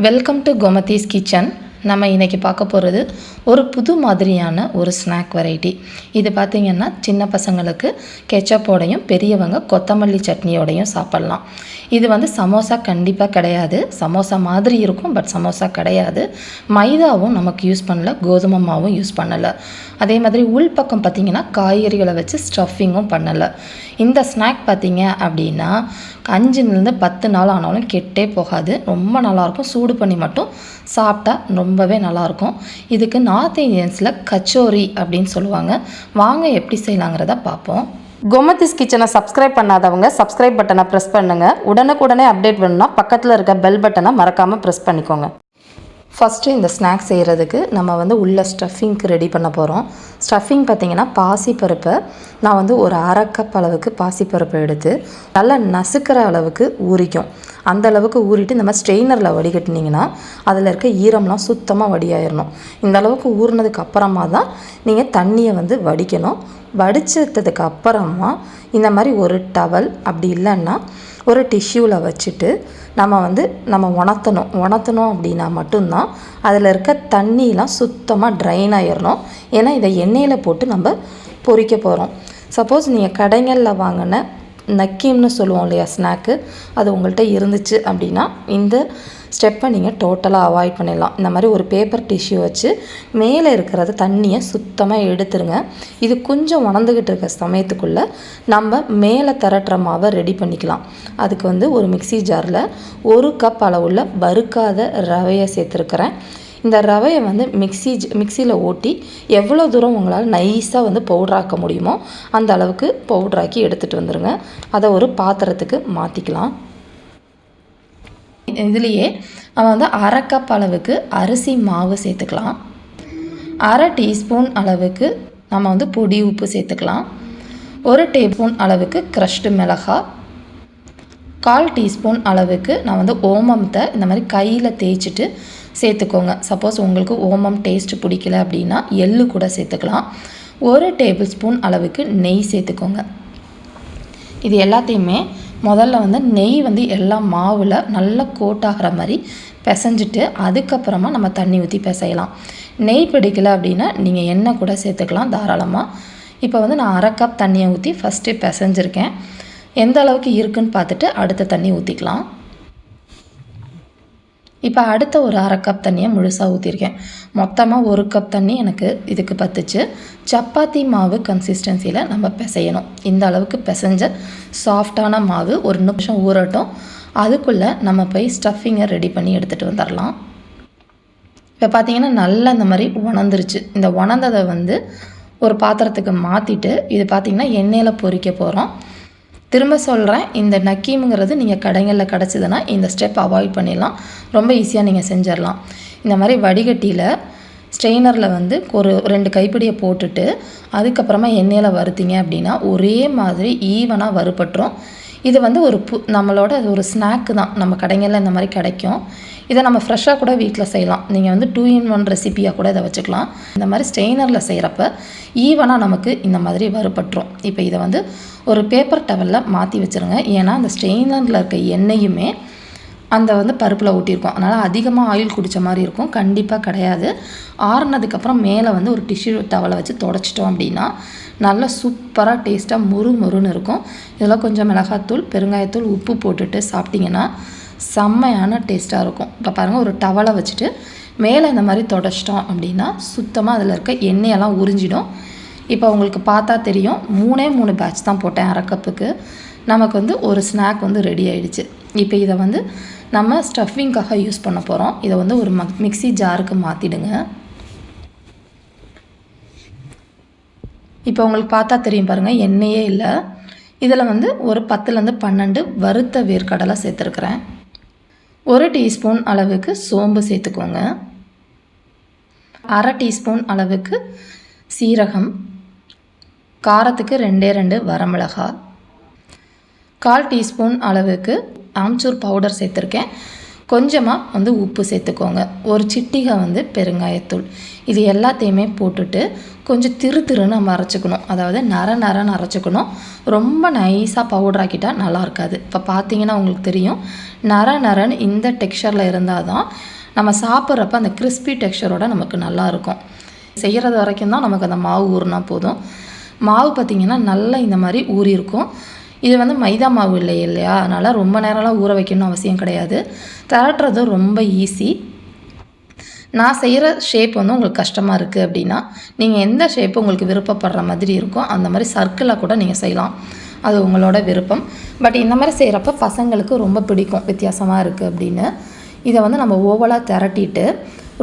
Welcome to Gomathi's kitchen. நம்ம இன்றைக்கி பார்க்க போகிறது ஒரு புது மாதிரியான ஒரு ஸ்நாக் வெரைட்டி. இது பார்த்திங்கன்னா சின்ன பசங்களுக்கு கெச்சப்போடையும் பெரியவங்க கொத்தமல்லி சட்னியோடையும் சாப்பிட்லாம். இது சமோசா கண்டிப்பாக கிடையாது. சமோசா மாதிரி இருக்கும், பட் சமோசா கிடையாது. மைதாவும் நமக்கு யூஸ் பண்ணல, கோதுமை மாவும் யூஸ் பண்ணலை. அதே மாதிரி உள்பக்கம் பார்த்திங்கன்னா காய்கறிகளை வச்சு ஸ்டஃபிங்கும் பண்ணலை. இந்த ஸ்நாக் பார்த்திங்க அப்படின்னா 5லேருந்து 10 நாள் ஆனாலும் கெட்டே போகாது. ரொம்ப நல்லாயிருக்கும். சூடு பண்ணி மட்டும் சாப்பிட்டா ரொம்பவே நல்லாயிருக்கும். இதுக்கு நார்த் இந்தியன்ஸில் கச்சோரி அப்படின்னு சொல்லுவாங்க. வாங்க எப்படி செய்யலாங்கிறத பார்ப்போம். கோமதிஸ் கிச்சனை சப்ஸ்கிரைப் பண்ணாதவங்க சப்ஸ்கிரைப் பட்டனை ப்ரெஸ் பண்ணுங்கள். உடனுக்குடனே அப்டேட் வேணும்னா பக்கத்தில் இருக்க பெல் பட்டனை மறக்காமல் ப்ரெஸ் பண்ணிக்கோங்க. ஃபஸ்ட்டு இந்த ஸ்நாக்ஸ் செய்கிறதுக்கு நம்ம உள்ள ஸ்டஃபிங்க்கு ரெடி பண்ண போகிறோம். ஸ்டஃபிங் பார்த்திங்கன்னா பாசிப்பருப்பை நான் ஒரு 1/2 கப் அளவுக்கு பாசிப்பருப்பை எடுத்து நல்லா நசுக்கிற அளவுக்கு ஊறிக்கும். அந்த அளவுக்கு ஊறிட்டு இந்த மாதிரி ஸ்ட்ரெயினரில் வடிகட்டினீங்கன்னா அதில் இருக்க ஈரம்லாம் சுத்தமாக வடியாயிடணும். இந்த அளவுக்கு ஊறினதுக்கு அப்புறமா தான் நீங்கள் தண்ணியை வடிக்கணும். வடிச்சதுக்கு அப்புறமா இந்த மாதிரி ஒரு டவல் அப்படி இல்லைன்னா ஒரு டிஷ்யூவில் வச்சுட்டு நம்ம உணர்த்தணும் அப்படின்னா மட்டும்தான் அதில் இருக்க தண்ணியெலாம் சுத்தமாக ட்ரைன் ஆகிடணும். ஏன்னா இதை எண்ணெயில் போட்டு நம்ம பொரிக்க போகிறோம். சப்போஸ் நீங்கள் கடைகளில் வாங்கின நக்கீம்னு சொல்லுவோம் இல்லையா ஸ்நாக்கு, அது உங்கள்கிட்ட இருந்துச்சு அப்படின்னா இந்த ஸ்டெப்பை நீங்கள் டோட்டலாக அவாய்ட் பண்ணிடலாம். இந்த மாதிரி ஒரு பேப்பர் டிஷ்யூ வச்சு மேலே இருக்கிறத தண்ணியை சுத்தமாக எடுத்துருங்க. இது கொஞ்சம் உணர்ந்துக்கிட்டு இருக்க சமயத்துக்குள்ளே நம்ம மேலே திரட்டுற மாவை ரெடி பண்ணிக்கலாம். அதுக்கு ஒரு மிக்சி ஜாரில் 1 கப் அளவுள்ள வறுக்காத ரவையை சேர்த்துருக்கிறேன். இந்த ரவையை மிக்சியில் ஓட்டி எவ்வளோ தூரம் உங்களால் நைஸாக பவுட்ராக்க முடியுமோ அந்த அளவுக்கு பவுட்ராக்கி எடுத்துகிட்டு வந்துடுங்க. அதை ஒரு பாத்திரத்துக்கு மாற்றிக்கலாம். இதுலேயே நம்ம 1/2 கப் அளவுக்கு அரிசி மாவு சேர்த்துக்கலாம். 1/2 டீஸ்பூன் அளவுக்கு நம்ம பொடி உப்பு சேர்த்துக்கலாம். 1 டேபிள்ஸ்பூன் அளவுக்கு க்ரஷ்டு மிளகாய், 1/4 டீஸ்பூன் அளவுக்கு நான் ஓமத்தை இந்த மாதிரி கையில் தேய்ச்சிட்டு சேர்த்துக்கோங்க. சப்போஸ் உங்களுக்கு ஓமம் டேஸ்ட்டு பிடிக்கல அப்படின்னா எள்ளு கூட சேர்த்துக்கலாம். 1 டேபிள் ஸ்பூன் அளவுக்கு நெய் சேர்த்துக்கோங்க. இது எல்லாத்தையுமே முதல்ல நெய் எல்லா மாவில் நல்லா கோட்டாகிற மாதிரி பிசைஞ்சிட்டு அதுக்கப்புறமா நம்ம தண்ணி ஊற்றி பிசையலாம். நெய் பிடிக்கல அப்படின்னா நீங்கள் எண்ணெய் கூட சேர்த்துக்கலாம் தாராளமாக. இப்போ நான் 1/2 கப் தண்ணியை ஊற்றி ஃபஸ்ட்டு பிசைஞ்சிருக்கேன். எந்த அளவுக்கு இருக்குன்னு பார்த்துட்டு அடுத்த தண்ணி ஊற்றிக்கலாம். இப்போ அடுத்த ஒரு 1/2 கப் தண்ணியை முழுசாக ஊற்றிருக்கேன். மொத்தமாக 1 கப் தண்ணி எனக்கு இதுக்கு பத்துச்சு. சப்பாத்தி மாவு கன்சிஸ்டன்சியில் நம்ம பிசையணும். இந்த அளவுக்கு பிசைஞ்ச சாஃப்டான மாவு ஒரு நிமிஷம் ஊறட்டும். அதுக்குள்ளே நம்ம போய் ஸ்டஃபிங்கை ரெடி பண்ணி எடுத்துகிட்டு வந்துடலாம். இப்போ பார்த்திங்கன்னா நல்லா இந்த மாதிரி உணர்ந்துருச்சு. இந்த உணர்ந்ததை ஒரு பாத்திரத்துக்கு மாற்றிட்டு இது பார்த்திங்கன்னா எண்ணெயில் பொரிக்க போகிறோம். திரும்ப சொல்கிறேன், இந்த நக்கீமுங்கிறது நீங்கள் கடைகளில் கிடச்சிதுன்னா இந்த ஸ்டெப் அவாய்ட் பண்ணிடலாம். ரொம்ப ஈஸியாக நீங்கள் செஞ்சிடலாம். இந்த மாதிரி வடிகட்டியில் ஸ்ட்ரெயினரில் ஒரு 2 கைப்பிடியை போட்டுட்டு அதுக்கப்புறமா எண்ணெயில் வறுத்தீங்க அப்படின்னா ஒரே மாதிரி ஈவனாக வறுபட்டுரும். இது ஒரு நம்மளோட ஒரு ஸ்நாக்கு தான். நம்ம கடைகளில் இந்த மாதிரி கிடைக்கும். இதை நம்ம ஃப்ரெஷ்ஷாக கூட வீட்டில் செய்யலாம். நீங்கள் 2 in 1 ரெசிப்பியாக கூட இதை வச்சுக்கலாம். இந்த மாதிரி ஸ்ட்ரெயினரில் செய்கிறப்ப ஈவனாக நமக்கு இந்த மாதிரி வறுபட்டுரும். இப்போ இதை ஒரு பேப்பர் டவலில் மாற்றி வச்சுருங்க. ஏன்னா அந்த ஸ்ட்ரெயினரில் இருக்க எண்ணெயுமே அந்த பருப்பில் ஊட்டியிருக்கோம். அதனால் அதிகமாக ஆயில் குடித்த மாதிரி இருக்கும். கண்டிப்பாக கிடையாது. ஆறுனதுக்கப்புறம் மேலே ஒரு டிஷ்யூ டவலை வச்சு தொடச்சிட்டோம் அப்படின்னா நல்லா சூப்பராக டேஸ்ட்டாக முறுமுறுன்னு இருக்கும். இதெல்லாம் கொஞ்சம் மிளகாத்தூள், பெருங்காயத்தூள், உப்பு போட்டுட்டு சாப்பிட்டிங்கன்னா செம்மையான டேஸ்ட்டாக இருக்கும். இப்போ பாருங்கள், ஒரு டவலை வச்சுட்டு மேலே இந்த மாதிரி தொடச்சிட்டோம் அப்படின்னா சுத்தமாக அதில் இருக்க எண்ணெயெல்லாம் உறிஞ்சிடும். இப்போ உங்களுக்கு பார்த்தா தெரியும், 3 பேட்ச் தான் போட்டேன் 1/2 கப்புக்கு. நமக்கு ஒரு ஸ்நாக் ரெடி ஆகிடுச்சு. இப்போ இதை நம்ம ஸ்டஃபிங்காக யூஸ் பண்ண போகிறோம். இதை ஒரு மிக்சி ஜாருக்கு மாற்றிடுங்க. இப்போ உங்களுக்கு பார்த்தா தெரியும் பாருங்கள், எண்ணெயே இல்லை. இதில் ஒரு 10லேருந்து 12 வறுத்த வேர்க்கடலை சேர்த்துருக்குறேன். 1 டீஸ்பூன் அளவுக்கு சோம்பு சேர்த்துக்கோங்க. 1/2 டீஸ்பூன் அளவுக்கு சீரகம், காரத்துக்கு 2 வரமிளகாய், 1/4 டீஸ்பூன் அளவுக்கு ஆம்ச்சூர் பவுடர் சேர்த்துருக்கேன். கொஞ்சமாக வந்து உப்பு சேர்த்துக்கோங்க, ஒரு சிட்டிகை வந்து பெருங்காயத்தூள். இது எல்லாத்தையுமே போட்டுட்டு கொஞ்சம் திருன்னு நம்ம அரைச்சிக்கணும். அதாவது நரன்னு அரைச்சிக்கணும். ரொம்ப நைஸாக பவுடர் ஆக்கிட்டால் நல்லா இருக்காது. இப்போ பார்த்தீங்கன்னா உங்களுக்கு தெரியும், நரன்னு இந்த டெக்ஸ்சரில் இருந்தால் தான் நம்ம சாப்பிட்றப்ப அந்த கிறிஸ்பி டெக்ஸ்சரோட நமக்கு நல்லாயிருக்கும். செய்கிறது வரைக்கும் தான் நமக்கு அந்த மாவு ஊறினா போதும். மாவு பார்த்திங்கன்னா நல்லா இந்த மாதிரி ஊறி இருக்கும். இது வந்து மைதா மாவு இல்லையா, அதனால் ரொம்ப நேரம்லாம் ஊற வைக்கணும்னு அவசியம் கிடையாது. திரட்டுறது ரொம்ப ஈஸி. நான் செய்கிற ஷேப் வந்து உங்களுக்கு கஷ்டமாக இருக்குது அப்படின்னா நீங்கள் எந்த ஷேப்பு உங்களுக்கு விருப்பப்படுற மாதிரி இருக்கோ அந்த மாதிரி சர்க்கிளாக கூட நீங்கள் செய்யலாம், அது உங்களோட விருப்பம். பட் இந்த மாதிரி செய்கிறப்ப பசங்களுக்கு ரொம்ப பிடிக்கும், வித்தியாசமாக இருக்குது அப்படின்னு. இதை வந்து நம்ம ஓவலாக திரட்டிட்டு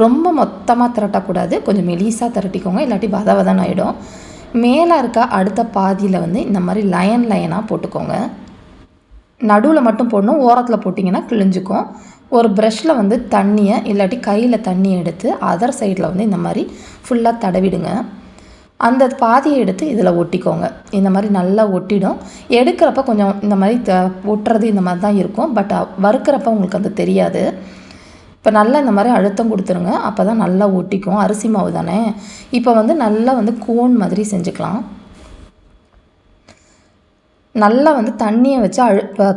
ரொம்ப மொத்தமாக திரட்டக்கூடாது, கொஞ்சம் மெலிசாக திரட்டிக்கோங்க, இல்லாட்டி வதன்னு ஆகிடும். மேலே இருக்க அடுத்த பாதியில் வந்து இந்த மாதிரி லைனாக போட்டுக்கோங்க. நடுவில் மட்டும் போடணும், ஓரத்தில் போட்டிங்கன்னா கிழிஞ்சிக்கும். ஒரு ப்ரஷ்ஷில் வந்து தண்ணியை இல்லாட்டி கையில் தண்ணியை எடுத்து அதர் சைடில் வந்து இந்த மாதிரி ஃபுல்லாக தடவிடுங்க. அந்த பாதியை எடுத்து இதில் ஒட்டிக்கோங்க. இந்த மாதிரி நல்லா ஒட்டிடும். எடுக்கிறப்ப கொஞ்சம் இந்த மாதிரி ஒட்டுறது இந்த மாதிரி தான் இருக்கும், பட் வறுக்கிறப்ப உங்களுக்கு அது தெரியாது. இப்போ நல்லா இந்த மாதிரி அழுத்தம் கொடுத்துருங்க, அப்போ தான் நல்லா ஒட்டிக்கும். அரிசி மாவு தானே. இப்போ வந்து நல்லா வந்து கோன் மாதிரி செஞ்சுக்கலாம். நல்லா வந்து தண்ணியை வச்சு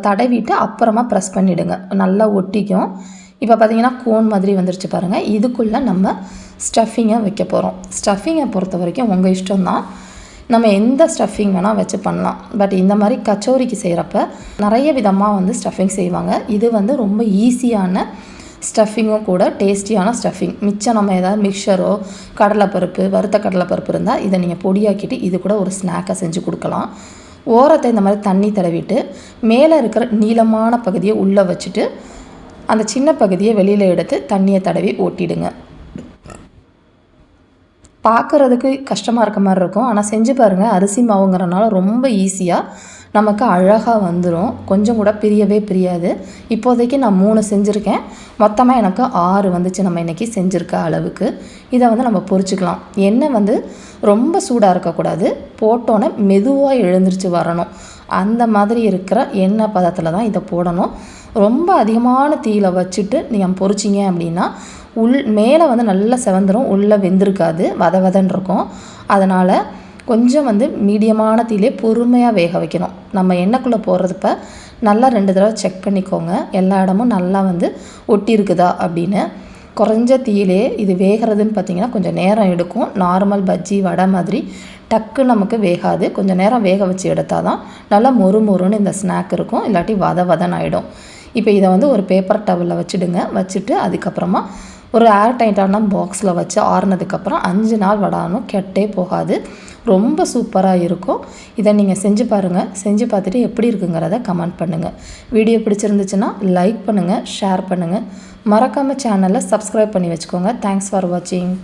தடவிட்டு அப்புறமா ப்ரெஸ் பண்ணிவிடுங்க, நல்லா ஒட்டிக்கும். இப்போ பார்த்திங்கன்னா கோன் மாதிரி வந்துருச்சு பாருங்கள். இதுக்குள்ளே நம்ம ஸ்டஃபிங்கை வைக்க போகிறோம். ஸ்டஃபிங்கை பொறுத்த வரைக்கும் உங்கள் இஷ்டம்தான், நம்ம எந்த ஸ்டஃபிங் வேணால் வச்சு பண்ணலாம். பட் இந்த மாதிரி கச்சோரிக்கு செய்கிறப்ப நிறைய விதமாக வந்து ஸ்டஃபிங் செய்வாங்க. இது வந்து ரொம்ப ஈஸியான ஸ்டஃபிங்கும் கூட, டேஸ்டியான ஸ்டஃபிங். மிச்சம் நம்ம ஏதாவது மிக்சரோ கடலைப்பருப்பு, வறுத்த கடலைப்பருப்பு இருந்தால் இதை நீங்கள் பொடியாக்கிட்டு இது கூட ஒரு ஸ்நாக்கை செஞ்சு கொடுக்கலாம். ஓரத்தை இந்த மாதிரி தண்ணி தடவிட்டு மேலே இருக்கிற நீளமான பகுதியை உள்ளே வச்சுட்டு அந்த சின்ன பகுதியை வெளியில் எடுத்து தண்ணியை தடவி ஓட்டிடுங்க. பார்க்குறதுக்கு கஷ்டமாக இருக்க மாதிரி இருக்கும், ஆனால் செஞ்சு பாருங்கள். அரிசி மாவுங்கிறனால ரொம்ப ஈஸியாக நமக்கு அழகாக வந்துடும், கொஞ்சம் கூட பிரியாது. இப்போதைக்கு நான் 3 செஞ்சுருக்கேன், மொத்தமாக எனக்கு 6 வந்துச்சு நம்ம இன்றைக்கி செஞ்சுருக்க அளவுக்கு. இதை வந்து நம்ம பொரிச்சுக்கலாம். எண்ணெய் வந்து ரொம்ப சூடாக இருக்கக்கூடாது, போட்டோன்னே மெதுவாக எழுந்திரிச்சு வரணும். அந்த மாதிரி இருக்கிற எண்ணெய் பதத்தில் தான் இதை போடணும். ரொம்ப அதிகமான தீயில் வச்சுட்டு நீங்கள் பொரிச்சிங்க அப்படின்னா மேலே வந்து நல்லா செவந்துடும், உள்ளே வெந்திருக்காது, வதன்னு இருக்கும். அதனால் கொஞ்சம் வந்து மீடியமான தீயிலே பொறுமையாக வேக வைக்கணும். நம்ம எண்ணெய்க்குள்ளே போடுறதுப்ப நல்லா 2 தடவை செக் பண்ணிக்கோங்க, எல்லா இடமும் நல்லா வந்து ஒட்டி இருக்குதா அப்படின்னு. குறைஞ்ச தீயிலே இது வேகிறதுன்னு பார்த்திங்கன்னா கொஞ்சம் நேரம் எடுக்கும். நார்மல் பஜ்ஜி வடை மாதிரி டக்கு நமக்கு வேகாது, கொஞ்சம் நேரம் வேக வச்சு எடுத்தால் தான் நல்லா மொறுன்னு இந்த ஸ்நாக் இருக்கும், இல்லாட்டி வதன்னு ஆகிடும். இப்போ இதை வந்து ஒரு பேப்பர் டவலில் வச்சுடுங்க. வச்சுட்டு அதுக்கப்புறமா ஒரு ஏர் டைட்டான பாக்ஸில் வச்சு ஆறுனதுக்கப்புறம் 5 நாள் வடாலும் கெட்டே போகாது, ரொம்ப சூப்பராக இருக்கும். இதை நீங்கள் செஞ்சு பாருங்கள். செஞ்சு பார்த்துட்டு எப்படி இருக்குங்கிறத கமெண்ட் பண்ணுங்கள். வீடியோ பிடிச்சிருந்துச்சுன்னா லைக் பண்ணுங்கள், ஷேர் பண்ணுங்கள். மறக்காமல் சேனலை சப்ஸ்கிரைப் பண்ணி வச்சுக்கோங்க. தேங்க்ஸ் ஃபார் வாட்சிங்.